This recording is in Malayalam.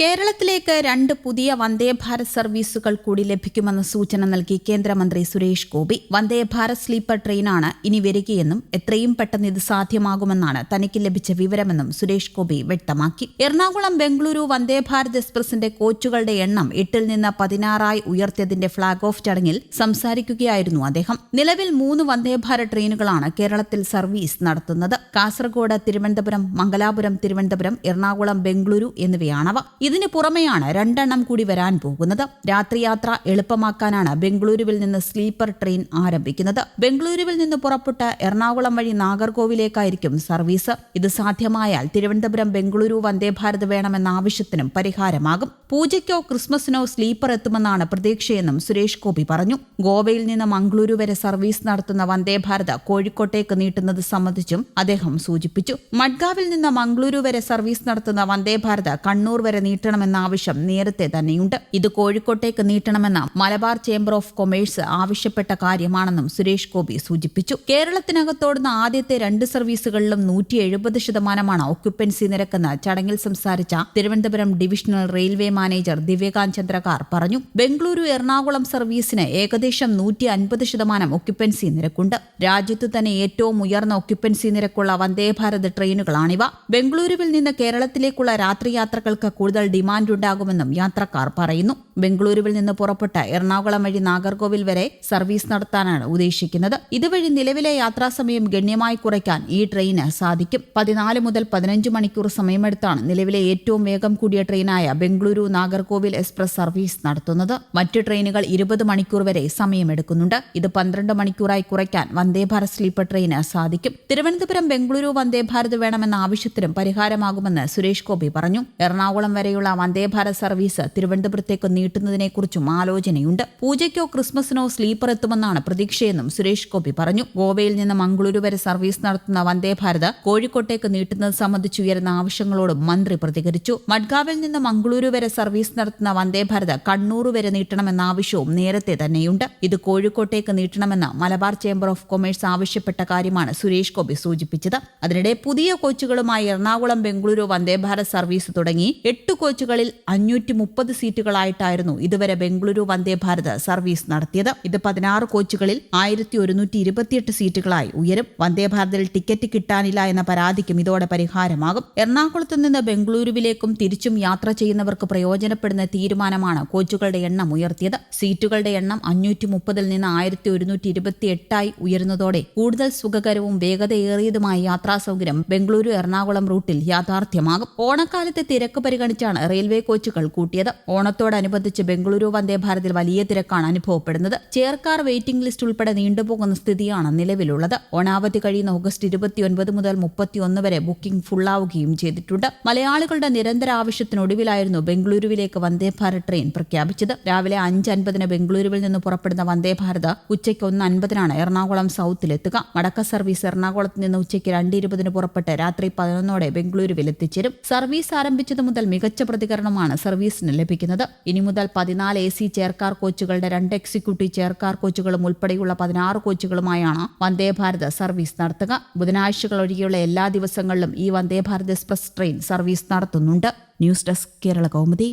കേരളത്തിലേക്ക് 2 പുതിയ വന്ദേ ഭാരത് സർവീസുകൾ കൂടി ലഭിക്കുമെന്ന സൂചന നൽകി കേന്ദ്രമന്ത്രി സുരേഷ് ഗോപി. വന്ദേ ഭാരത് സ്ലീപ്പർ ട്രെയിനാണ് ഇനി വരികയെന്നും എത്രയും പെട്ടെന്ന് ഇത് സാധ്യമാകുമെന്നാണ് തനിക്ക് ലഭിച്ച വിവരമെന്നും സുരേഷ് ഗോപി വ്യക്തമാക്കി. എറണാകുളം ബംഗളൂരു വന്ദേ ഭാരത് എക്സ്പ്രസിന്റെ കോച്ചുകളുടെ എണ്ണം 8 നിന്ന് 16 ഉയർത്തിയതിന്റെ ഫ്ളാഗ് ഓഫ് ചടങ്ങിൽ സംസാരിക്കുകയായിരുന്നു അദ്ദേഹം. നിലവിൽ 3 വന്ദേ ഭാരത് ട്രെയിനുകളാണ് കേരളത്തിൽ സർവീസ് നടത്തുന്നത്. കാസർഗോഡ്, തിരുവനന്തപുരം, മംഗലാപുരം, തിരുവനന്തപുരം, എറണാകുളം, ബംഗളൂരു എന്നിവയാണവ. ഇതിനു പുറമെയാണ് 2 എണ്ണം കൂടി വരാൻ പോകുന്നത്. രാത്രിയാത്ര എളുപ്പമാക്കാനാണ് ബംഗളൂരുവിൽ നിന്ന് സ്ലീപ്പർ ട്രെയിൻ ആരംഭിക്കുന്നത്. ബംഗളൂരുവിൽ നിന്ന് പുറപ്പെട്ട് എറണാകുളം വഴി നാഗർകോവിലേക്കായിരിക്കും സർവീസ്. ഇത് സാധ്യമായാൽ തിരുവനന്തപുരം ബംഗളൂരു വന്ദേ ഭാരത് വേണമെന്ന ആവശ്യത്തിനും പരിഹാരമാകും. പൂജയ്ക്കോ ക്രിസ്മസിനോ സ്ലീപ്പർ എത്തുമെന്നാണ് പ്രതീക്ഷയെന്നും സുരേഷ് ഗോപി പറഞ്ഞു. ഗോവയിൽ നിന്ന് മംഗളൂരു വരെ സർവീസ് നടത്തുന്ന വന്ദേ ഭാരത് കോഴിക്കോട്ടേക്ക് നീട്ടുന്നത് സംബന്ധിച്ചും അദ്ദേഹം സൂചിപ്പിച്ചു. മഡ്ഗാവിൽ നിന്ന് മംഗളൂരു വരെ സർവീസ് നടത്തുന്ന വന്ദേ ഭാരത് കണ്ണൂർ വരെ നീട്ടണമെന്ന ആവശ്യം നേരത്തെ തന്നെയുണ്ട്. ഇത് കോഴിക്കോട്ടേക്ക് നീട്ടണമെന്ന മലബാർ ചേംബർ ഓഫ് കൊമേഴ്സ് ആവശ്യപ്പെട്ട കാര്യമാണെന്നും സുരേഷ് ഗോപി സൂചിപ്പിച്ചു. കേരളത്തിനകത്തോടുന്ന ആദ്യത്തെ 2 സർവീസുകളിലും 170% ഓക്യുപ്പൻസി നിരക്കെന്ന് ചടങ്ങിൽ സംസാരിച്ച Thiruvananthapuram divisional railway manager Divyakant Chandrakar പറഞ്ഞു. ബംഗളൂരു എറണാകുളം സർവീസിന് ഏകദേശം 150% ഓക്യുപ്പൻസി നിരക്കുണ്ട്. രാജ്യത്തു തന്നെ ഏറ്റവും ഉയർന്ന ഓക്യുപ്പൻസി നിരക്കുള്ള വന്ദേ ഭാരത് ട്രെയിനുകളാണിവ. ബംഗളൂരുവിൽ നിന്ന് കേരളത്തിലേക്കുള്ള രാത്രിയാത്രകൾക്ക് കൂടുതൽ ഡിമാൻഡ് ഉണ്ടാകുമെന്നും യാത്രക്കാർ പറയുന്നു. ബംഗളൂരുവിൽ നിന്ന് പുറപ്പെട്ട് എറണാകുളം വഴി നാഗർകോവിൽ വരെ സർവീസ് നടത്താനാണ് ഉദ്ദേശിക്കുന്നത്. ഇതുവഴി നിലവിലെ യാത്രാസമയം ഗണ്യമായി കുറയ്ക്കാൻ ഈ ട്രെയിന് സാധിക്കും. 14 മുതൽ 15 മണിക്കൂർ സമയമെടുത്താണ് നിലവിലെ ഏറ്റവും വേഗം കൂടിയ ട്രെയിനായ ബംഗളൂരു നാഗർകോവിൽ എക്സ്പ്രസ് സർവീസ് നടത്തുന്നത്. മറ്റ് ട്രെയിനുകൾ 20 മണിക്കൂർ വരെ സമയമെടുക്കുന്നുണ്ട്. ഇത് 12 മണിക്കൂറായി കുറയ്ക്കാൻ വന്ദേ ഭാരത് സ്ലീപ്പർ ട്രെയിന് സാധിക്കും. തിരുവനന്തപുരം ബംഗളൂരു വന്ദേ ഭാരത് വേണമെന്ന ആവശ്യത്തിനും പരിഹാരമാകുമെന്ന് സുരേഷ് ഗോപി പറഞ്ഞു. എറണാകുളം വരെയുള്ള വന്ദേ ഭാരത് സർവീസ് തിരുവനന്തപുരത്തേക്ക് നീട്ടുന്നതിനെക്കുറിച്ചും ആലോചനയുണ്ട്. പൂജയ്ക്കോ ക്രിസ്മസിനോ സ്ലീപ്പർ എത്തുമെന്നാണ് പ്രതീക്ഷയെന്നും സുരേഷ് ഗോപി പറഞ്ഞു. ഗോവയിൽ നിന്ന് മംഗളൂരു വരെ സർവീസ് നടത്തുന്ന വന്ദേ ഭാരത് കോഴിക്കോട്ടേക്ക് നീട്ടുന്നത് സംബന്ധിച്ച് ഉയർന്ന ആവശ്യങ്ങളോടും മന്ത്രി പ്രതികരിച്ചു. മഡ്ഗാവിൽ നിന്ന് മംഗളൂരു വരെ സർവീസ് നടത്തുന്ന വന്ദേ ഭാരത് കണ്ണൂർ വരെ നീട്ടണമെന്ന ആവശ്യവും നേരത്തെ തന്നെയുണ്ട്. ഇത് കോഴിക്കോട്ടേക്ക് നീട്ടണമെന്ന് മലബാർ ചേംബർ ഓഫ് കൊമേഴ്സ് ആവശ്യപ്പെട്ട കാര്യമാണ് സുരേഷ് ഗോപി സൂചിപ്പിച്ചത്. അതിനിടെ പുതിയ കോച്ചുകളുമായി എറണാകുളം ബംഗളൂരു വന്ദേ ഭാരത് സർവീസ് തുടങ്ങി 8 കോച്ചുകളിൽ 530 സീറ്റുകളായിട്ടായിരുന്നു ഇതുവരെ ബംഗളൂരു വന്ദേ ഭാരത് സർവീസ് നടത്തിയത്. ഇത് 16 കോച്ചുകളിൽ 1128 സീറ്റുകളായി ഉയരും. വന്ദേ ഭാരതിൽ ടിക്കറ്റ് കിട്ടാനില്ല എന്ന പരാതിക്കും ഇതോടെ പരിഹാരമാകും. എറണാകുളത്ത് നിന്ന് ബംഗളൂരുവിലേക്കും തിരിച്ചും യാത്ര ചെയ്യുന്നവർക്ക് പ്രയോജനപ്പെടുന്ന തീരുമാനമാണ് കോച്ചുകളുടെ എണ്ണം ഉയർത്തിയത്. സീറ്റുകളുടെ എണ്ണം 530 നിന്ന് 1128 ഉയരുന്നതോടെ കൂടുതൽ സുഖകരവും വേഗതയേറിയതുമായ യാത്രാ സൗകര്യം ബംഗളൂരു എറണാകുളം റൂട്ടിൽ യാഥാർത്ഥ്യമാകും. ഓണക്കാലത്തെ തിരക്ക് പരിഗണിച്ചാണ് റെയിൽവേ കോച്ചുകൾ കൂട്ടിയത്. ഓണത്തോടനുബന്ധിച്ച് ബംഗളൂരു വന്ദേ ഭാരതിൽ വലിയ തിരക്കാണ് അനുഭവപ്പെടുന്നത്. ചെയർകാർ വെയിറ്റിംഗ് ലിസ്റ്റ് ഉൾപ്പെടെ നീണ്ടുപോകുന്ന സ്ഥിതിയാണ് നിലവിലുള്ളത്. ഓണാവധി കഴിയുന്ന ഓഗസ്റ്റ് 29 മുതൽ 31 വരെ ബുക്കിംഗ് ഫുള്ളാവുകയും ചെയ്തിട്ടുണ്ട്. മലയാളികളുടെ നിരന്തര ആവശ്യത്തിനൊടുവിലായിരുന്നു ബംഗളൂരുവിലേക്ക് വന്ദേ ഭാരത് ട്രെയിൻ പ്രഖ്യാപിച്ചത്. രാവിലെ 5:50 ബംഗളൂരുവിൽ നിന്ന് പുറപ്പെടുന്ന വന്ദേ ഭാരത് ഉച്ചയ്ക്ക് 1:50 എറണാകുളം സൗത്തിലെത്തുക. മടക്ക സർവീസ് എറണാകുളത്ത് നിന്ന് ഉച്ചയ്ക്ക് 2:20 പുറപ്പെട്ട് രാത്രി 11 ബംഗളൂരുവിൽ എത്തിച്ചേരും. സർവീസ് ആരംഭിച്ചത് മുതൽ മികച്ച പ്രതികരണമാണ് സർവീസിന് ലഭിക്കുന്നത്. ഇനി മുതൽ 14 AC ചെയർകാർ കോച്ചുകളുടെ 2 എക്സിക്യൂട്ടീവ് ചെയർകാർ കോച്ചുകളും ഉൾപ്പെടെയുള്ള 16 കോച്ചുകളുമായാണ് വന്ദേ ഭാരത് സർവീസ് നടത്തുക. ബുധനാഴ്ചകൾ ഒഴികെയുള്ള എല്ലാ ദിവസങ്ങളിലും ഈ Vande Bharat express train service നടത്തുന്നുണ്ട്. News desk Kerala Kaumudi.